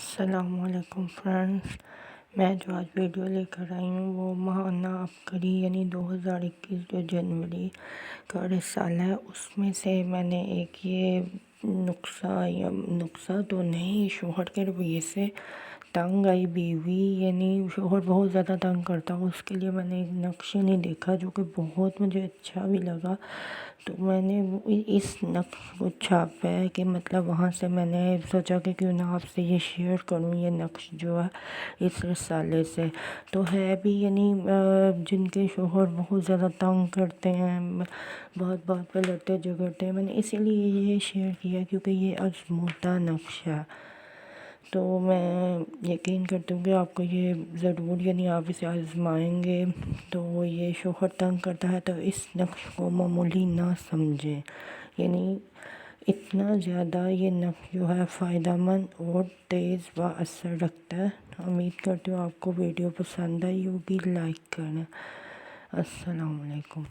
السلام علیکم فرینڈس، میں جو آج ویڈیو لے کر آئی ہوں وہ ماہانہ عبقری یعنی 2021 جو جنوری کا رسالہ ہے اس میں سے میں نے ایک یہ نقصہ تو نہیں، شوہر کے رویے سے تنگ آئی بیوی، یعنی شوہر بہت زیادہ تنگ کرتا ہوں، اس کے لیے میں نے ایک نقش نہیں دیکھا جو کہ بہت مجھے اچھا بھی لگا، تو میں نے اس نقش کو چھاپا ہے کہ مطلب وہاں سے میں نے سوچا کہ کیوں نہ آپ سے یہ شیئر کروں یہ نقش جو ہے اس رسالے سے، تو ہے بھی یعنی جن کے شوہر بہت زیادہ تنگ کرتے ہیں، بہت بات پہ لڑتے جھگڑتے ہیں، میں نے اسی لیے یہ شیئر کیا کیونکہ یہ آزمودہ نقش ہے، تو میں یقین کرتی ہوں کہ آپ کو یہ ضرور یعنی آپ اسے آزمائیں گے تو یہ شوہر تنگ کرتا ہے تو اس نقش کو معمولی نہ سمجھیں، یعنی اتنا زیادہ یہ نقش جو ہے فائدہ مند اور تیز و اثر رکھتا ہے۔ امید کرتی ہوں آپ کو ویڈیو پسند آئی ہوگی، لائک کرنا۔ السلام علیکم۔